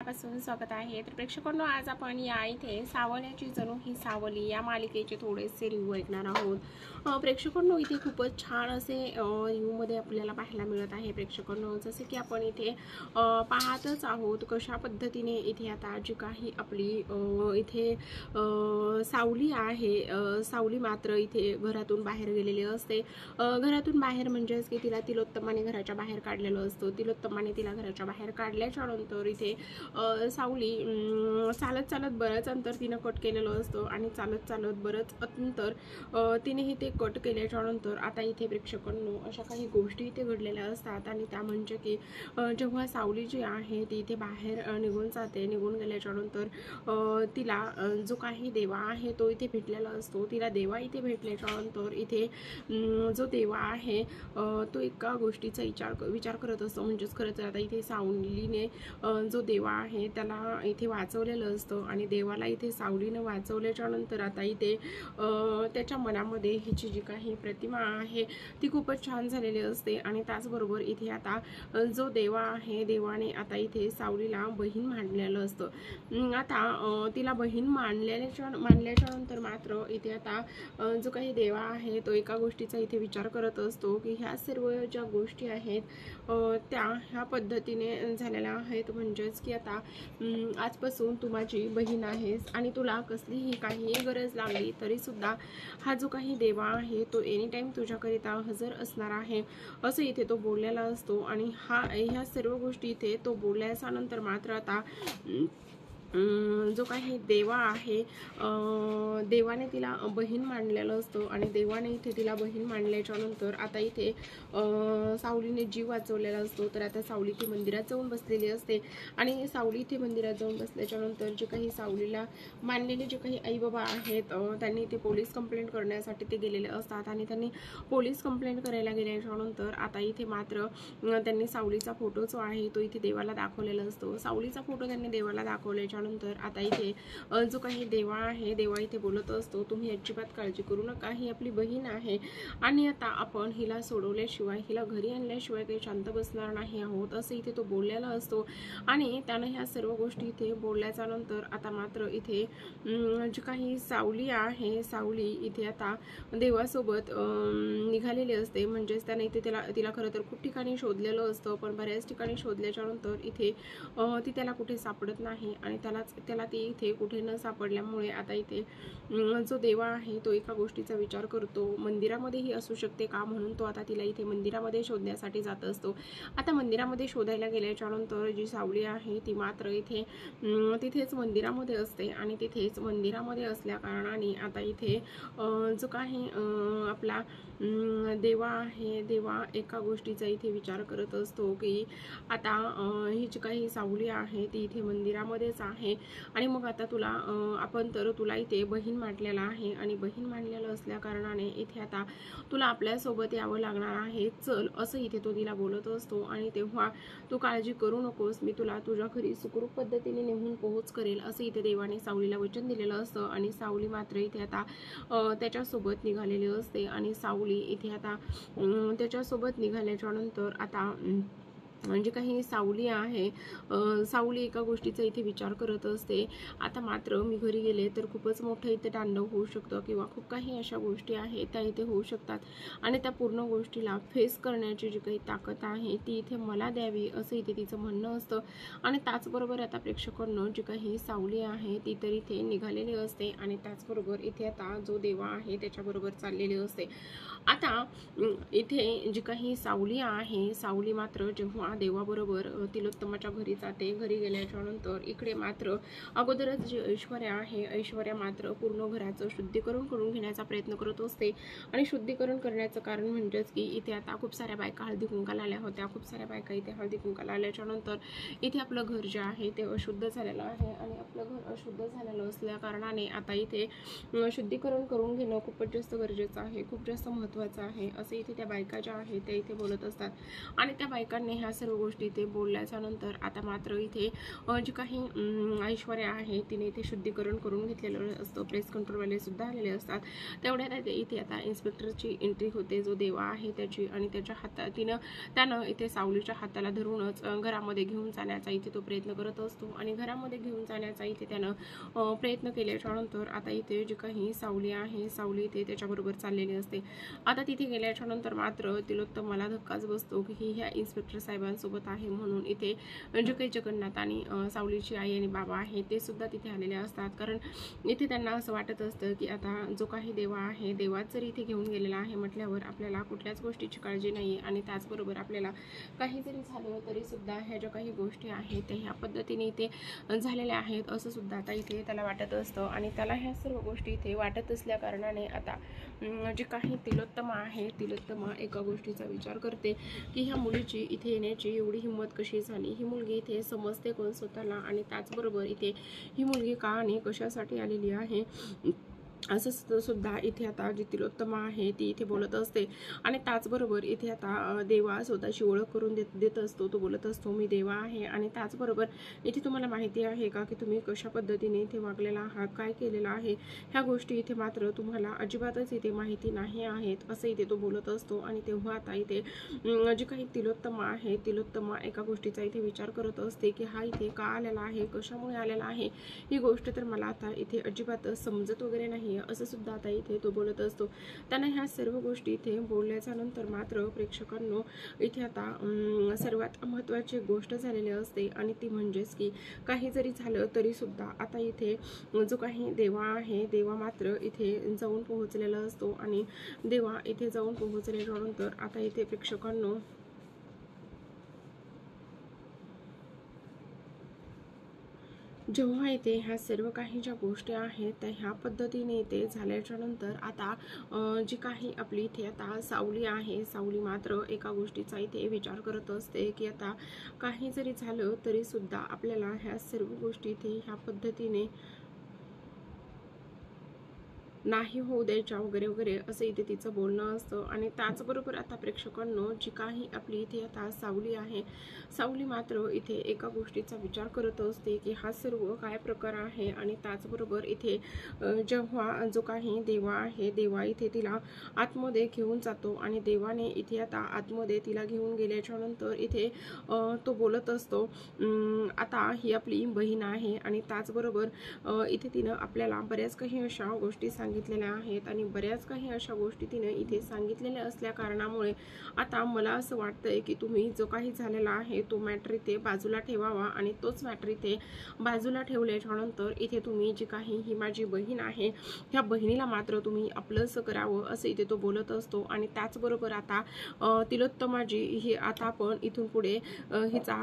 मनापासून स्वागत आहे। तर प्रेक्षकांनो, आज आपण या इथे सावल्याची जणू ही सावली या मालिकेचे थोडेसे रिव्ह्यू ऐकणार आहोत। प्रेक्षकांनो, इथे खूपच छान असे रिव्ह्यू मध्ये आपल्याला पाहायला मिळत आहे। प्रेक्षकांनो, जसे की आपण इथे पाहतच आहोत कशा पद्धतीने इथे आता जी काही आपली इथे सावली आहे, सावली मात्र इथे घरातून बाहेर गेलेली असते। घरातून बाहेर म्हणजेच की तिला तिलोत्तमाने घराच्या बाहेर काढलेलं असतं। तिलोत्तमाने तिला घराच्या बाहेर काढल्याच्या नंतर इथे सावली चालत चालत बरंच अंतर तिने कट केलेलं असतं आणि चालत चालत बरंच अंतर तिनेही ते कट केल्याच्या नंतर आता इथे प्रेक्षकांनो अशा काही गोष्टी इथे घडलेल्या असतात आणि त्या म्हणजे की जेव्हा सावली जी आहे ती इथे बाहेर निघून जाते, निघून गेल्याच्या नंतर तिला जो काही देवा आहे तो इथे भेटलेला असतो। तिला देवा इथे भेटल्याच्या नंतर इथे जो देवा आहे तो एका गोष्टीचा विचार करत असतो। म्हणजेच खरंच आता इथे सावलीने जो देवा आहे त्याला इथे वाचवलेलं असतं आणि देवाला इथे सावलीने वाचवल्याच्या नंतर आता इथे त्याच्या मनामध्ये हिची जी काही प्रतिमा आहे ती खूपच छान झालेली असते। आणि त्याचबरोबर इथे आता जो देवा आहे देवाने आता इथे सावलीला बहीण मानलेलं असतं। आता तिला बहीण मानल्याच्या नंतर मात्र इथे आता जो काही देवा आहे तो एका गोष्टीचा इथे विचार करत असतो की ह्या सर्व ज्या गोष्टी आहेत त्या ह्या पद्धतीने झालेल्या आहेत। म्हणजेच की आता आजपासून तू माझी बहीण आहेस आणि तुला कसलीही काही गरज लागली तरी सुद्धा हा जो काही देवा आहे तो एनी टाइम तुझ्याकरिता हजर असणार आहे असं इथे तो बोललेला असतो। आणि ह्या सर्व गोष्टी इथे तो बोलल्याच्या नंतर मात्र आता जो काही देवा आहे देवाने तिला बहीण मानलेलं असतं आणि देवाने इथे तिला बहीण मानल्याच्या नंतर आता इथे सावलीने जीव वाचवलेला असतो। तर आता सावली ती मंदिरात जाऊन बसलेली असते आणि सावली इथे मंदिरात जाऊन बसल्याच्या नंतर जे काही सावलीला मानलेले जे काही आई बाबा आहेत त्यांनी इथे पोलीस कंप्लेंट करण्यासाठी ते गेलेले असतात आणि त्यांनी पोलीस कंप्लेंट करायला गेल्याच्या नंतर आता इथे मात्र त्यांनी सावलीचा फोटो जो आहे तो इथे देवाला दाखवलेला असतो। सावलीचा फोटो त्यांनी देवाला दाखवल्याच्या नंतर आता इथे जो काही देवा आहे देवा इथे बोलत असतो तुम्ही अजिबात काळजी करू नका, ही आपली बहीण आहे आणि आता आपण हिला सोडवल्याशिवाय हिला घरी आणल्याशिवाय काही शांत बसणार नाही आहोत असं इथे तो बोललेला असतो। आणि त्यानं ह्या सर्व गोष्टी इथे बोलल्याच्या नंतर आता मात्र इथे जी काही सावली आहे सावली इथे आता देवासोबत निघालेली असते। म्हणजेच त्याने इथे तिला खरं तर खूप ठिकाणी शोधलेलं असतं पण बऱ्याच ठिकाणी शोधल्याच्या नंतर इथे ती त्याला कुठे सापडत नाही आणि त्याला ती इथे कुठे न सापडल्यामुळे आता इथे जो देवा आहे तो एका गोष्टीचा विचार करतो मंदिरामध्येही असू शकते का म्हणून तो आता तिला इथे मंदिरामध्ये शोधण्यासाठी जात असतो। आता मंदिरामध्ये शोधायला गेल्याच्या नंतर जी सावली आहे ती मात्र इथे तिथेच मंदिरामध्ये असते आणि तिथेच मंदिरामध्ये असल्या कारणाने आता इथे जो काही आपला देवा आहे देवा एका गोष्टीचा इथे विचार करत असतो की आता ही जी काही सावली आहे ती इथे मंदिरामध्येच आहे आणि मग आता तुला इथे बहीण मानलेला आहे आणि बहीण मानलेलं असल्या कारणाने इथे आता तुला आपल्यासोबत यावं लागणार आहे, चल असं इथे तो तिला बोलत असतो। आणि तेव्हा तू काळजी करू नकोस, मी तुला तुझ्या घरी सुखरूप पद्धतीने नेहून पोहोच करेल असं इथे देवाने सावलीला वचन दिलेलं असतं। आणि सावली मात्र इथे आता त्याच्यासोबत निघालेली असते आणि सावली इथे आता त्याच्यासोबत निघाल्याच्या नंतर आता म्हणजे काही सावली आहे सावली एका गोष्टीचा इथे विचार करत असते आता मात्र मी घरी गेले तर खूपच मोठं इथे तांडव होऊ शकतं किंवा खूप काही अशा गोष्टी आहेत त्या इथे होऊ शकतात आणि त्या पूर्ण गोष्टीला फेस करण्याची जी काही ताकद आहे ती इथे मला द्यावी असं इथे तिचं म्हणणं असतं। आणि त्याचबरोबर आता प्रेक्षकांनो जी काही सावली आहे ती तर इथे निघालेली असते आणि त्याचबरोबर इथे आता जो देवा आहे त्याच्याबरोबर चाललेली असते। आता इथे जी काही सावली आहे सावली मात्र जेव्हा देवाबरोबर तिलोत्तमाच्या घरी जाते, घरी गेल्याच्या नंतर इकडे मात्र अगोदरच जी ऐश्वर्या आहे ऐश्वर्या मात्र पूर्ण घराचं शुद्धीकरण करून घेण्याचा प्रयत्न करत असते। आणि शुद्धीकरण करण्याचं कारण म्हणजेच की इथे आता खूप साऱ्या बायका हळदी कुंकाला आल्या होत्या, खूप साऱ्या बायका इथे हळदी कुंकाला आल्याच्या नंतर इथे आपलं घर जे आहे ते अशुद्ध झालेलं आहे आणि आपलं घर अशुद्ध झालेलं असल्या कारणाने आता इथे शुद्धीकरण करून घेणं खूपच जास्त गरजेचं आहे, खूप जास्त महत्त्वाचं आहे असं इथे त्या बायका ज्या आहेत त्या इथे बोलत असतात। आणि त्या बायकांनी ह्या सर्व गोष्टी इथे बोलल्याच्या नंतर आता मात्र इथे जी काही ऐश्वर्या आहे तिने इथे शुद्धीकरण करून घेतलेलं असतं. प्रेस कंट्रोलवाले सुद्धा आलेले असतात. तेवढ्यात इथे आता इन्स्पेक्टरची एंट्री होते, जो देवा आहे त्याची, आणि त्याच्या त्यानं इथे सावलीच्या हाताला धरूनच घरामध्ये घेऊन जाण्याचा इथे तो प्रयत्न करत असतो. आणि घरामध्ये घेऊन जाण्याचा इथे त्यानं प्रयत्न केल्याच्या नंतर आता इथे जी काही सावली आहे, सावली इथे त्याच्याबरोबर चाललेली असते. आता तिथे गेल्याच्या नंतर मात्र तिलोत्तमाला धक्काच बसतो की ही ह्या इन्स्पेक्टर साहेबांसोबत आहे. म्हणून इथे जे काही जगन्नाथ आणि सावलीची आई आणि बाबा आहे ते सुद्धा तिथे आलेले असतात. कारण इथे त्यांना असं वाटत असतं की आता जो काही देवा आहे, देवाच जरी इथे घेऊन गेलेला आहे म्हटल्यावर आपल्याला कुठल्याच गोष्टीची काळजी नाही. आणि त्याचबरोबर आपल्याला काही जरी झालं तरी सुद्धा ह्या ज्या काही गोष्टी आहेत त्या ह्या पद्धतीने इथे झालेल्या आहेत असं सुद्धा आता इथे त्याला वाटत असतं. आणि त्याला ह्या सर्व गोष्टी इथे वाटत असल्या कारणाने आता जे काही तिलोत्तमा आहे, तिलोत्तमा एका गोष्टीचा विचार करते की ह्या मुलीची इथे येण्याची एवढी हिंमत कशी झाली. ही मुलगी इथे समजते कोण स्वतःला, आणि त्याचबरोबर इथे ही मुलगी का आणि कशासाठी आलेली आहे असं सुद्धा इथे आता जी तिलोत्तमा आहे ती इथे बोलत असते. आणि त्याचबरोबर इथे आता देवा स्वतःची ओळख करून देत असतो. तो बोलत असतो मी देवा आहे. आणि त्याचबरोबर इथे तुम्हाला माहिती आहे का की तुम्ही कशा पद्धतीने इथे वागलेला आहात, काय केलेलं आहे, ह्या गोष्टी इथे मात्र तुम्हाला अजिबातच इथे माहिती नाही आहेत असं इथे तो बोलत असतो. आणि तेव्हा आता इथे जी काही तिलोत्तमा आहे, तिलोत्तमा एका गोष्टीचा इथे विचार करत असते की हा इथे का आलेला आहे, कशामुळे आलेला आहे, ही गोष्ट तर मला आता इथे अजिबातच समजत वगैरे नाही असं सुद्धा आता इथे तो बोलत असतो. त्यांना ह्या सर्व गोष्टी इथे बोलल्याच्या नंतर मात्र प्रेक्षकांनो इथे आता सर्वात महत्त्वाची गोष्ट झालेली असते. आणि ती म्हणजेच की काही जरी झालं तरी सुद्धा आता इथे जो काही देवा आहे, देवा मात्र इथे जाऊन पोहोचलेला असतो. आणि देवा इथे जाऊन पोहोचल्यानंतर आता इथे प्रेक्षकांनो जेव्हा इथे ह्या सर्व काही ज्या गोष्टी आहेत त्या ह्या पद्धतीने इथे झाल्याच्या नंतर आता जी काही आपली इथे आता सावली आहे, सावली मात्र एका गोष्टीचा इथे विचार करत असते की आता काही जरी झालं तरी सुद्धा आपल्याला ह्या सर्व गोष्टी इथे ह्या पद्धतीने नाही होऊ द्यायच्या वगैरे वगैरे असं इथे तिचं बोलणं असतं. आणि त्याचबरोबर आता प्रेक्षकांनो जी काही आपली इथे आता सावली आहे, सावली मात्र इथे एका गोष्टीचा विचार करत असते की हा सर्व काय प्रकार आहे. आणि त्याचबरोबर इथे जेव्हा जो काही देवा आहे, देवा इथे तिला आतमध्ये घेऊन जातो. आणि देवाने इथे आता आतमध्ये तिला घेऊन गेल्याच्या नंतर इथे तो बोलत असतो आता ही आपली बहीण आहे. आणि त्याचबरोबर इथे तिनं आपल्याला बऱ्याच काही अशा गोष्टी सांगितलेल्या आहेत. आणि बऱ्याच काही अशा गोष्टी तिने इथे सांगितलेल्या असल्या कारणामुळे आता मला असं वाटतंय की तुम्ही जो काही झालेला आहे तो मॅटर इथे बाजूला ठेवावा. आणि तोच मॅटर इथे बाजूला ठेवल्याच्या नंतर इथे तुम्ही जी काही ही माझी बहीण आहे ह्या बहिणीला मात्र तुम्ही आपलंसं करावं असं इथे तो बोलत असतो. आणि त्याचबरोबर आता तिलोत्तमा जी ही आता आपण इथून पुढे हिचा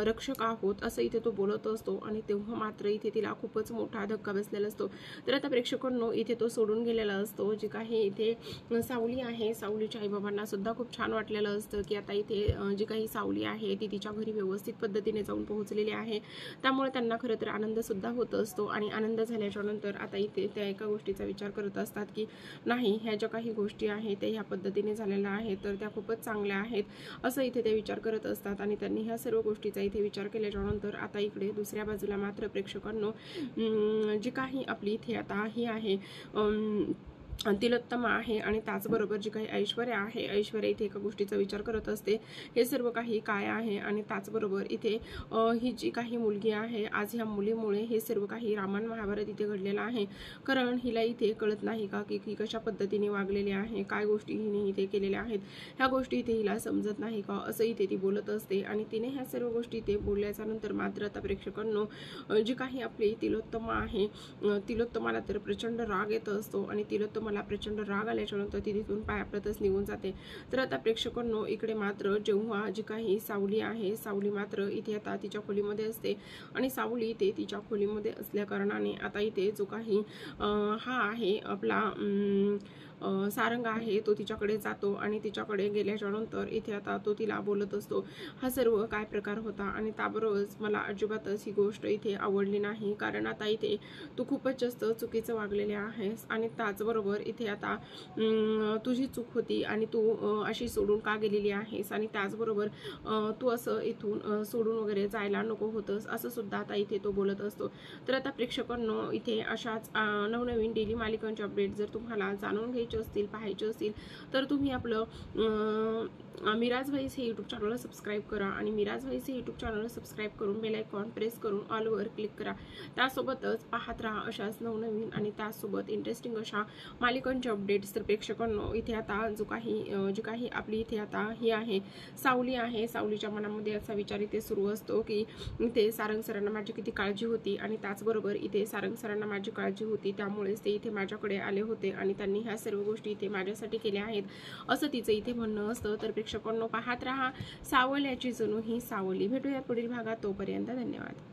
रक्षक आहोत असं इथे तो बोलत असतो. आणि तेव्हा मात्र इथे तिला खूपच मोठा धक्का बसलेला असतो. तर आता प्रेक्षकांनो इथे तो सोडून गेलेला असतो. जी काही इथे सावली आहे, सावलीच्या आईबाबांना सुद्धा खूप छान वाटलेलं असतं की आता इथे जी काही सावली आहे ती तिच्या घरी व्यवस्थित पद्धतीने जाऊन पोहोचलेली आहे. त्यामुळे त्यांना खरं तर आनंद सुद्धा होत असतो. आणि आनंद झाल्याच्या नंतर आता इथे त्या एका गोष्टीचा विचार करत असतात की नाही, ह्या ज्या काही गोष्टी आहेत त्या ह्या पद्धतीने झालेल्या आहेत तर त्या खूपच चांगल्या आहेत असं इथे ते विचार करत असतात. आणि त्यांनी ह्या सर्व गोष्टीचा इथे विचार केल्याच्या नंतर आता इकडे दुसऱ्या बाजूला मात्र प्रेक्षकांनो जी काही आपली इथे आता ही आहे तिलोत्तमा आहे. आणि त्याचबरोबर जी काही ऐश्वर्या आहे, ऐश्वर्या इथे एका गोष्टीचा विचार करत असते हे सर्व काही काय आहे. आणि त्याचबरोबर इथे ही जी काही मुलगी आहे, आज ह्या मुलीमुळे हे सर्व काही रामायण महाभारत इथे घडलेलं आहे. कारण हिला इथे कळत नाही का की कशा पद्धतीने वागलेली आहे, काय गोष्टी हिने इथे केलेल्या आहेत, ह्या गोष्टी इथे हिला समजत नाही का असं इथे ती बोलत असते. आणि तिने ह्या सर्व गोष्टी इथे बोलल्याच्या नंतर मात्र आता प्रेक्षकांनो जी काही आपली तिलोत्तमा आहे, तिलोत्तमाला तर प्रचंड राग येत असतो. आणि तिलोत्तमाला प्रचंड राग आल्याच्या नंतर ती तिथून पायापतच निघून जाते. तर आता प्रेक्षकांनो इकडे मात्र जेव्हा जी काही सावली आहे, सावली मात्र इथे आता तिच्या खोलीमध्ये असते. आणि सावली इथे तिच्या खोलीमध्ये असल्या कारणाने आता इथे जो काही हा आहे आपला सारंग आहे तो तिच्याकडे जातो आणि तिच्याकडे गेल्याच्या नंतर इथे आता तो तिला बोलत असतो हा सर्व काय प्रकार होता आणि त्याबरोबरच मला अजिबातच ही गोष्ट इथे आवडली नाही, कारण आता इथे तू खूपच जास्त चुकीचं वागलेले आहेस आणि त्याचबरोबर इथे आता तुझी चूक होती आणि तू अशी सोडून का गेलेली आहेस आणि त्याचबरोबर तू असं इथून सोडून वगैरे जायला नको होतंस असं सुद्धा आता इथे तो बोलत असतो. तर आता प्रेक्षकांनो इथे अशाच नवनवीन डेली मालिकांचे अपडेट जर तुम्हाला जाणून घ्यायचे असतील, पाहायचे असतील तर तुम्ही आपलं मिराज व्हॉइस हे यूट्यूब चॅनलला सबस्क्राईब करा आणि मिराज व्हॉइस हे यूट्यूब चॅनलला सबस्क्राईब करून बेल आयकॉन प्रेस करून ऑलवर क्लिक करा. त्यासोबतच पाहत राहा अशाच नवनवीन आणि त्यासोबत इंटरेस्टिंग अशा मालिकांचे अपडेट्स. तर प्रेक्षकांनो इथे आता जी काही आपली इथे आता ही आहे सावली आहे, सावलीच्या मनामध्ये असा विचार इथे सुरू असतो की इथे सारंग सरांना माझी किती काळजी होती आणि त्याचबरोबर इथे सारंग सरांना माझी काळजी होती त्यामुळेच ते इथे माझ्याकडे आले होते आणि त्यांनी ह्या सर्व गोष्टी इथे माझ्यासाठी केल्या आहेत असं तिचं इथे म्हणणं असतं. तर प्रेक्षकांनो पाहत राहा सावल्याची जणू ही सावली. भेटूया पुढील भागात, तोपर्यंत धन्यवाद.